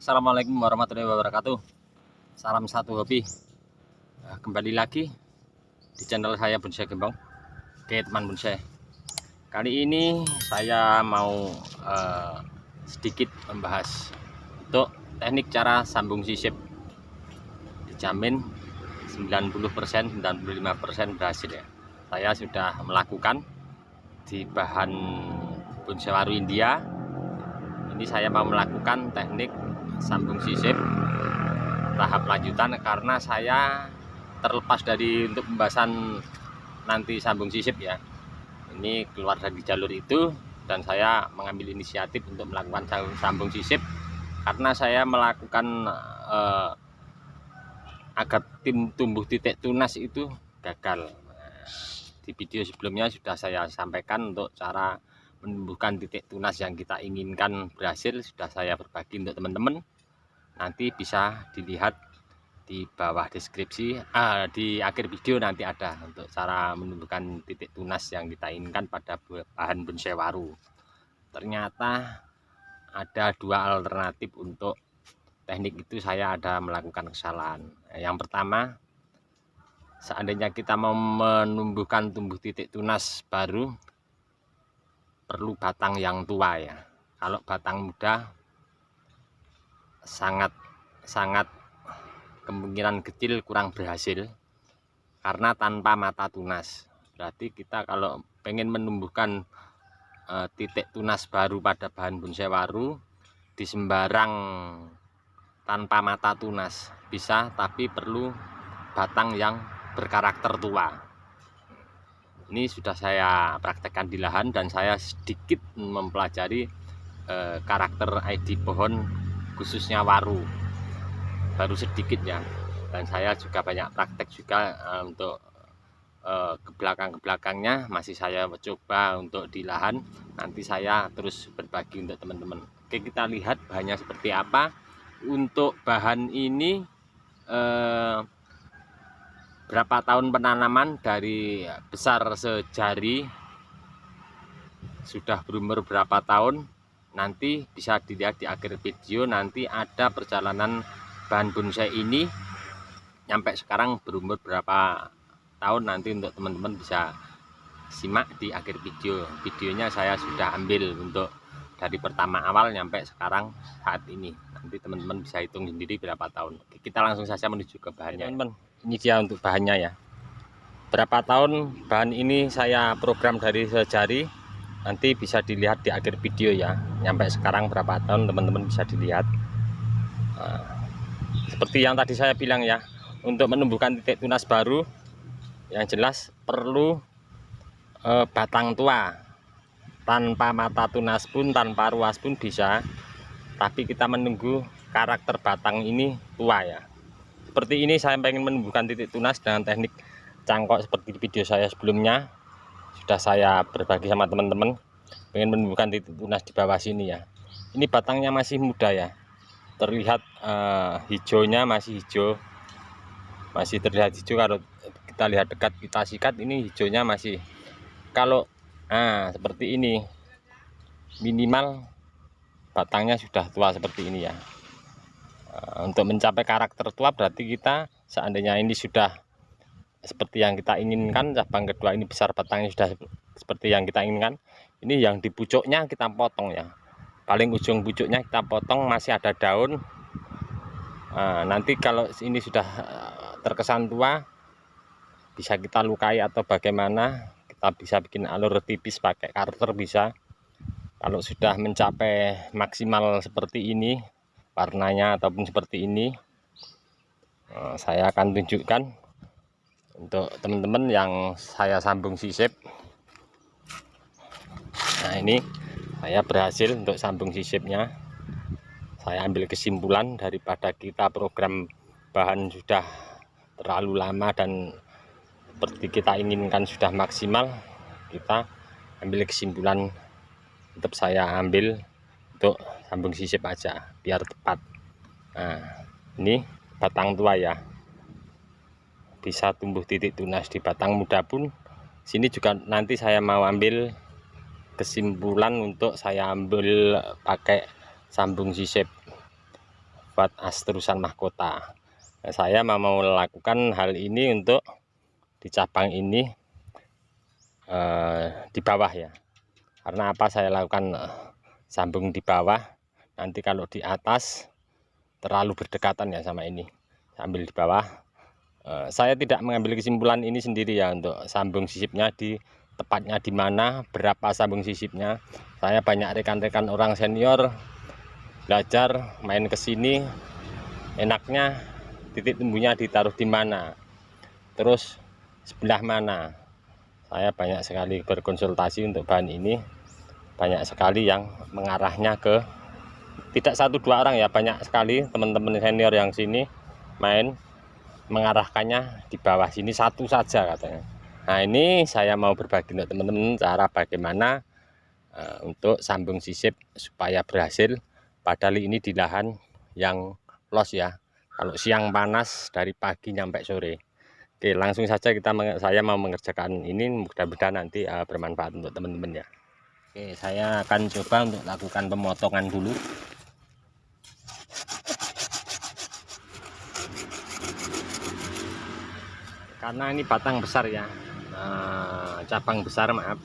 Assalamualaikum warahmatullahi wabarakatuh. Salam satu hobi. Kembali lagi di channel saya Bonsai Gembong, Teman Bonsai. Kali ini saya mau sedikit membahas untuk teknik cara sambung sisip. Dijamin 90% 95% berhasil ya. Saya sudah melakukan di bahan bonsai waru India. Ini saya mau melakukan teknik sambung sisip tahap lanjutan karena saya terlepas dari untuk pembahasan nanti sambung sisip ya. Ini keluar dari jalur itu dan saya mengambil inisiatif untuk melakukan sambung sisip karena saya melakukan agar tim tumbuh titik tunas itu gagal. Di video sebelumnya sudah saya sampaikan untuk cara menumbuhkan titik tunas yang kita inginkan berhasil, sudah saya berbagi untuk teman-teman. Nanti bisa dilihat di bawah deskripsi, di akhir video nanti ada untuk cara menumbuhkan titik tunas yang kita inginkan pada bahan bonsai waru. Ternyata ada dua alternatif untuk teknik itu, saya ada melakukan kesalahan. Yang pertama, seandainya kita mau menumbuhkan tumbuh titik tunas baru, perlu batang yang tua ya. Kalau batang muda sangat kemungkinan kecil kurang berhasil karena tanpa mata tunas. Berarti kita kalau pengen menumbuhkan titik tunas baru pada bahan bonsai waru di sembarang tanpa mata tunas bisa, tapi perlu batang yang berkarakter tua. Ini sudah saya praktekkan di lahan dan saya sedikit mempelajari karakter ID pohon khususnya waru, baru sedikit ya. Dan saya juga banyak praktek juga untuk ke belakangnya masih saya coba untuk di lahan. Nanti saya terus berbagi untuk teman-teman. Oke, kita lihat bahannya seperti apa. Untuk bahan ini berapa tahun penanaman, dari besar sejari sudah berumur berapa tahun, nanti bisa dilihat di akhir video. Nanti ada perjalanan bahan bonsai ini sampai sekarang berumur berapa tahun, nanti untuk teman-teman bisa simak di akhir video. Videonya saya sudah ambil untuk dari pertama awal sampai sekarang saat ini. Nanti teman-teman bisa hitung sendiri berapa tahun. Oke, kita langsung saja menuju ke bahannya, teman-teman. Ini dia untuk bahannya ya. Berapa tahun bahan ini saya program dari sejari, nanti bisa dilihat di akhir video ya. Sampai sekarang berapa tahun teman-teman bisa dilihat. Seperti yang tadi saya bilang ya, untuk menumbuhkan titik tunas baru yang jelas perlu batang tua. Tanpa mata tunas pun, tanpa ruas pun bisa, tapi kita menunggu karakter batang ini tua ya. Seperti ini saya pengen menumbuhkan titik tunas dengan teknik cangkok seperti di video saya sebelumnya. Sudah saya berbagi sama teman-teman, pengen menumbuhkan titik tunas di bawah sini ya. Ini batangnya masih muda ya, terlihat hijaunya masih hijau, masih terlihat hijau. Kalau kita lihat dekat, kita sikat, ini hijaunya masih. Kalau seperti ini, minimal batangnya sudah tua seperti ini ya. Untuk mencapai karakter tua berarti kita, seandainya ini sudah seperti yang kita inginkan, cabang kedua ini besar, batangnya sudah seperti yang kita inginkan, ini yang di pucuknya kita potong ya. Paling ujung pucuknya kita potong, masih ada daun. Nanti kalau ini sudah terkesan tua, bisa kita lukai atau bagaimana, kita bisa bikin alur tipis pakai karter bisa. Kalau sudah mencapai maksimal seperti ini warnanya ataupun seperti ini, saya akan tunjukkan untuk teman-teman yang saya sambung sisip. Nah, ini saya berhasil untuk sambung sisipnya. Saya ambil kesimpulan, daripada kita program bahan sudah terlalu lama dan seperti kita inginkan sudah maksimal, kita ambil kesimpulan tetap saya ambil untuk sambung sisip aja biar tepat. Nah, ini batang tua ya, bisa tumbuh titik tunas. Di batang muda pun sini juga nanti saya mau ambil kesimpulan untuk saya ambil pakai sambung sisip. buat as terusan mahkota. Nah, saya mau melakukan hal ini untuk di cabang ini di bawah ya. Karena apa saya lakukan sambung di bawah, nanti kalau di atas terlalu berdekatan ya sama ini, sambil di bawah. Saya tidak mengambil kesimpulan ini sendiri ya untuk sambung sisipnya di tepatnya di mana, berapa sambung sisipnya. Saya banyak rekan-rekan orang senior belajar main ke sini, enaknya titik tumbuhnya ditaruh di mana, terus sebelah mana. Saya banyak sekali berkonsultasi untuk bahan ini, banyak sekali yang mengarahnya ke, tidak satu dua orang ya, banyak sekali teman-teman senior yang sini main mengarahkannya di bawah sini satu saja katanya. Nah, ini saya mau berbagi untuk teman-teman cara bagaimana untuk sambung sisip supaya berhasil, padahal ini di lahan yang los ya, kalau siang panas dari pagi nyampe sore. Oke, langsung saja saya mau mengerjakan ini, mudah-mudahan nanti bermanfaat untuk teman-teman ya. Oke, saya akan coba untuk lakukan pemotongan dulu. Karena ini batang besar ya, cabang besar maaf,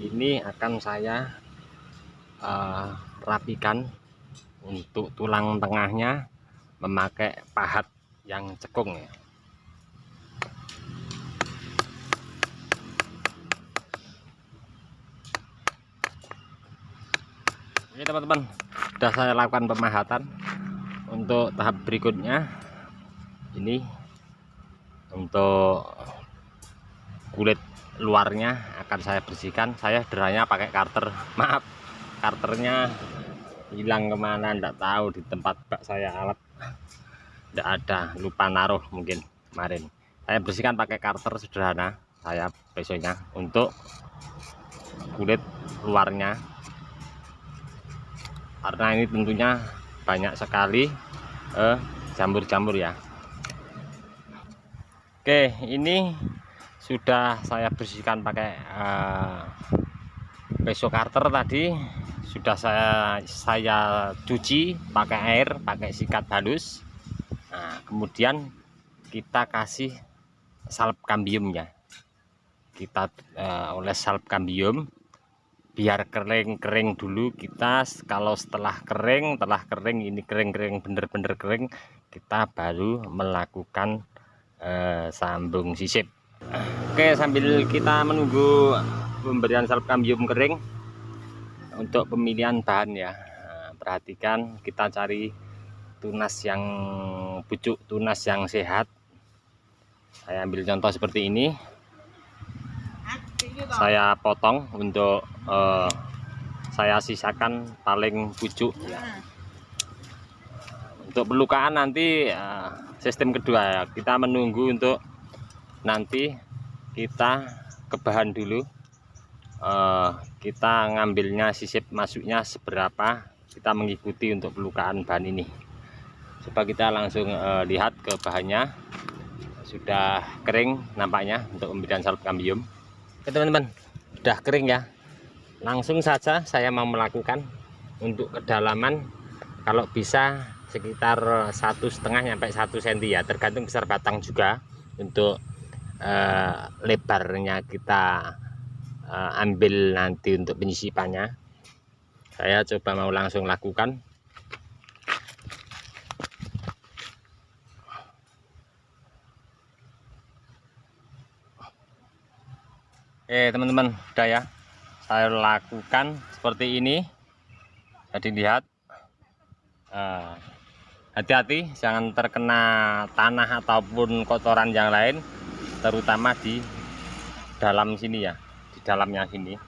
ini akan saya rapikan untuk tulang tengahnya memakai pahat yang cekung ya. Oke teman-teman, sudah saya lakukan pemahatan. Untuk tahap berikutnya ini untuk kulit luarnya akan saya bersihkan. Saya deranya pakai karter, maaf karternya hilang kemana enggak tahu, di tempat bak saya alat enggak ada, lupa naruh mungkin kemarin. Saya bersihkan pakai karter sederhana saya besoknya untuk kulit luarnya, karena ini tentunya banyak sekali jamur-jamur ya. Oke, ini sudah saya bersihkan pakai peso karter tadi, sudah saya cuci pakai air, pakai sikat halus. Nah, kemudian kita kasih salep kambium ya, kita oles salep kambium biar kering dulu. Kita kalau setelah kering ini kering bener-bener kering, kita baru melakukan sambung sisip. Oke, sambil kita menunggu pemberian salep kambium kering, untuk pemilihan bahan ya, perhatikan kita cari tunas yang pucuk, tunas yang sehat. Saya ambil contoh seperti ini, saya potong untuk saya sisakan paling pucuk ya. Untuk pelukaan nanti sistem kedua ya, kita menunggu untuk nanti kita ke bahan dulu, kita ngambilnya sisip masuknya seberapa, kita mengikuti untuk pelukaan bahan ini. Coba kita langsung lihat ke bahannya, sudah kering nampaknya untuk pemberian salep kambium. Oke teman-teman, sudah kering ya. Langsung saja saya mau melakukan untuk kedalaman, kalau bisa sekitar 1,5 sampai 1 cm ya, tergantung besar batang juga. Untuk lebarnya kita ambil nanti untuk penyisipannya. Saya coba mau langsung lakukan. Teman-teman, udah ya, saya lakukan seperti ini. Jadi lihat, hati-hati jangan terkena tanah ataupun kotoran yang lain, terutama di dalam sini ya, di dalamnya sini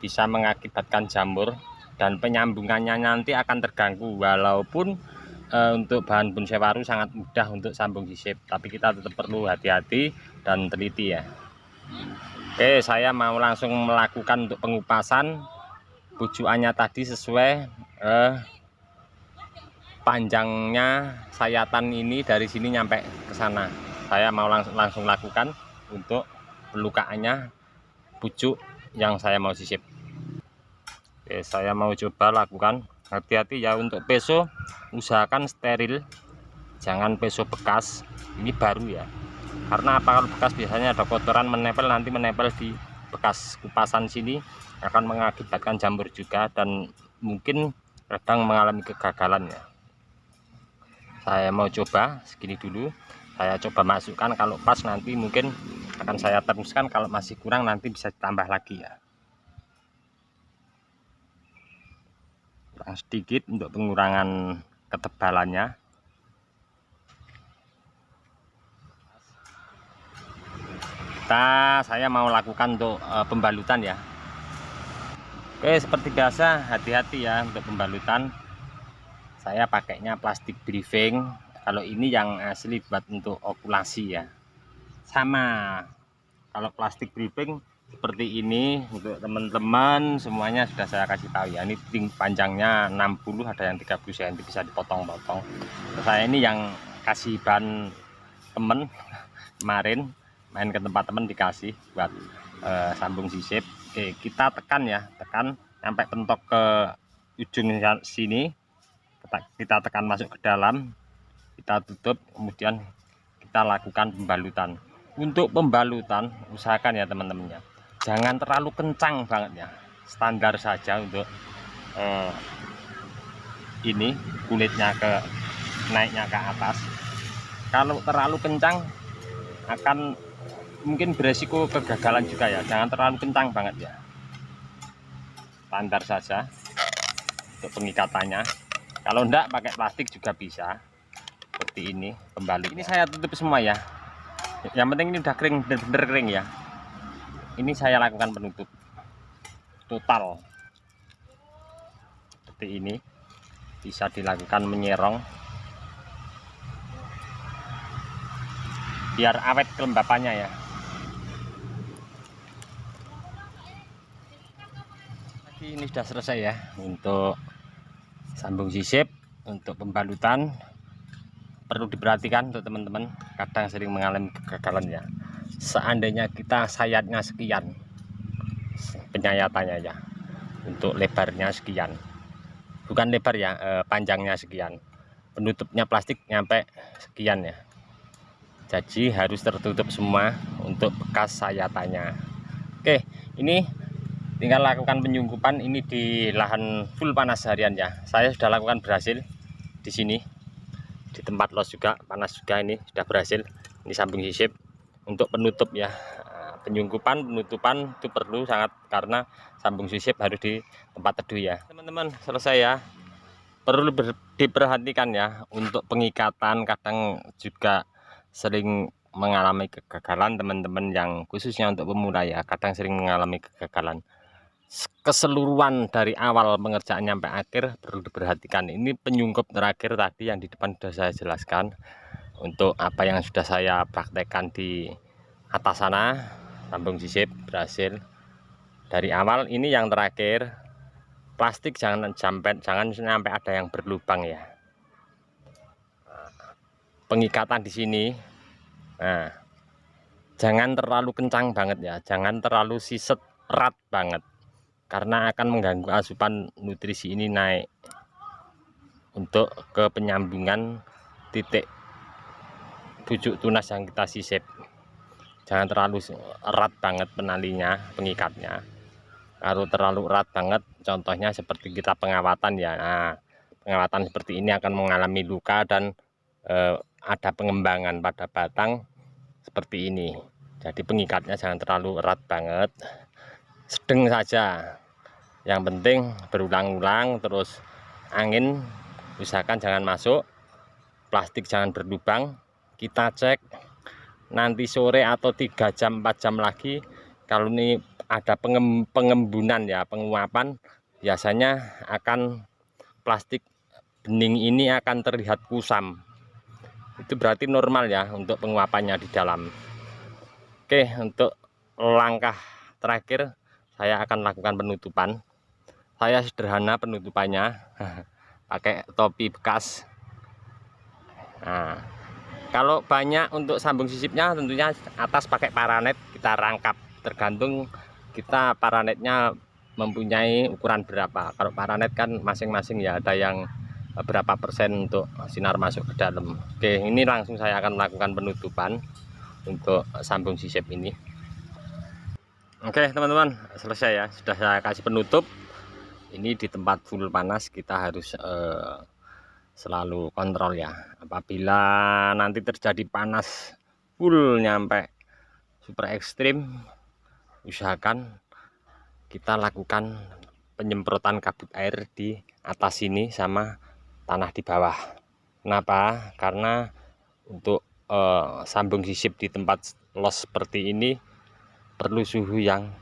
bisa mengakibatkan jamur, dan penyambungannya nanti akan terganggu. Walaupun untuk bahan bonsai waru sangat mudah untuk sambung sisip, tapi kita tetap perlu hati-hati dan teliti ya. Oke, saya mau langsung melakukan untuk pengupasan pucukannya tadi sesuai panjangnya sayatan ini, dari sini nyampe ke sana. Saya mau langsung lakukan untuk pelukaannya pucuk yang saya mau sisip. Oke, saya mau coba lakukan hati-hati ya. Untuk peso usahakan steril, jangan peso bekas. Ini baru ya, karena apa, kalau bekas biasanya ada kotoran menempel, nanti menempel di bekas kupasan sini, akan mengakibatkan jamur juga dan mungkin kadang mengalami kegagalan ya. Saya mau coba segini dulu, saya coba masukkan, kalau pas nanti mungkin akan saya teruskan, kalau masih kurang nanti bisa ditambah lagi ya. Kurang sedikit untuk pengurangan ketebalannya. Saya mau lakukan untuk pembalutan ya. Oke, seperti biasa hati-hati ya untuk pembalutan. Saya pakainya plastik briefing. Kalau ini yang asli buat untuk okulasi ya. Sama kalau plastik briefing seperti ini untuk teman-teman semuanya sudah saya kasih tahu ya. Ini panjangnya 60, ada yang 30 cm, bisa dipotong-potong. Saya ini yang kasih ban temen kemarin, main ke tempat temen dikasih buat sambung sisip. Oke, kita tekan ya, tekan sampai pentok ke ujung sini, kita tekan masuk ke dalam, kita tutup, kemudian kita lakukan pembalutan. Untuk pembalutan usahakan ya teman-teman ya, jangan terlalu kencang banget ya, standar saja untuk ini kulitnya naiknya ke atas. Kalau terlalu kencang akan mungkin beresiko kegagalan juga ya, jangan terlalu kencang banget ya, standar saja untuk pengikatannya. Kalau enggak pakai plastik juga bisa, seperti ini pembalut. Ini saya tutup semua ya, yang penting ini udah kering, bener-bener kering ya. Ini saya lakukan penutup total seperti ini, bisa dilakukan menyerong biar awet kelembapannya ya. Ini sudah selesai ya untuk sambung sisip. Untuk pembalutan perlu diperhatikan untuk teman-teman, kadang sering mengalami kegagalan ya. Seandainya kita sayatnya sekian, penyayatannya ya, untuk lebarnya sekian, bukan lebar ya, panjangnya sekian, penutupnya plastik nyampe sekian ya, jadi harus tertutup semua untuk bekas sayatannya. Oke, ini tinggal lakukan penyungkupan. Ini di lahan full panas harian ya, saya sudah lakukan berhasil di sini. Di tempat los juga panas juga, ini sudah berhasil. Ini sambung sisip untuk penutup ya. Penyungkupan, penutupan itu perlu sangat, karena sambung sisip harus di tempat teduh ya teman-teman. Selesai ya, perlu diperhatikan ya untuk pengikatan, kadang juga sering mengalami kegagalan teman-teman, yang khususnya untuk pemula ya, kadang sering mengalami kegagalan. Keseluruhan dari awal pengerjaan sampai akhir perlu diperhatikan. Ini penyungkup terakhir tadi yang di depan sudah saya jelaskan, untuk apa yang sudah saya praktekkan di atas sana. Sambung sisip berhasil dari awal. Ini yang terakhir, plastik jangan sampai ada yang berlubang ya. Pengikatan di sini, nah, jangan terlalu kencang banget ya, jangan terlalu siset erat banget, karena akan mengganggu asupan nutrisi ini naik untuk ke penyambungan titik pucuk tunas yang kita sisip. Jangan terlalu erat banget penalinya, pengikatnya. Kalau terlalu erat banget, contohnya seperti kita pengawatan ya, nah, pengawatan seperti ini akan mengalami luka dan ada pengembangan pada batang seperti ini. Jadi pengikatnya jangan terlalu erat banget, sedang saja. Yang penting berulang-ulang, terus angin usahakan jangan masuk, plastik jangan berlubang. Kita cek nanti sore atau 3 jam 4 jam lagi, kalau ini ada pengembunan ya, penguapan, biasanya akan plastik bening ini akan terlihat kusam. Itu berarti normal ya untuk penguapannya di dalam. Oke, untuk langkah terakhir saya akan lakukan penutupan. Saya sederhana penutupannya, pakai topi bekas. Nah, kalau banyak untuk sambung sisipnya tentunya atas pakai paranet, kita rangkap, tergantung kita paranetnya mempunyai ukuran berapa. Kalau paranet kan masing-masing ya, ada yang berapa persen untuk sinar masuk ke dalam. Oke, ini langsung saya akan melakukan penutupan untuk sambung sisip ini. Oke teman-teman, selesai ya, sudah saya kasih penutup. Ini di tempat full panas kita harus selalu kontrol ya. Apabila nanti terjadi panas full nyampe super ekstrim, usahakan kita lakukan penyemprotan kabut air di atas sini sama tanah di bawah. Kenapa? Karena untuk sambung sisip di tempat los seperti ini perlu suhu yang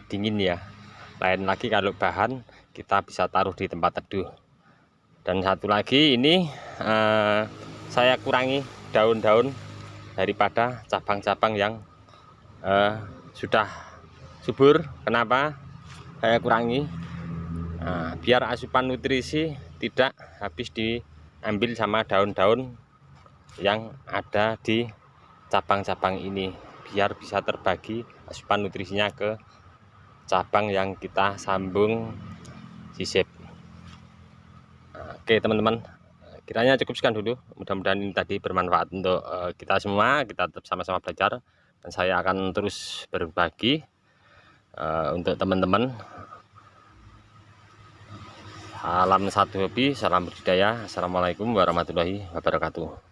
dingin ya. Lain lagi kalau bahan kita bisa taruh di tempat teduh. Dan satu lagi ini saya kurangi daun-daun daripada cabang-cabang yang sudah subur. Kenapa saya kurangi? Nah, biar asupan nutrisi tidak habis diambil sama daun-daun yang ada di cabang-cabang ini, biar bisa terbagi asupan nutrisinya ke cabang yang kita sambung sisip. Oke teman-teman, kiranya cukup sekian dulu. Mudah-mudahan ini tadi bermanfaat untuk kita semua. Kita tetap sama-sama belajar, dan saya akan terus berbagi untuk teman-teman. Salam satu hobi, salam budidaya. Assalamualaikum warahmatullahi wabarakatuh.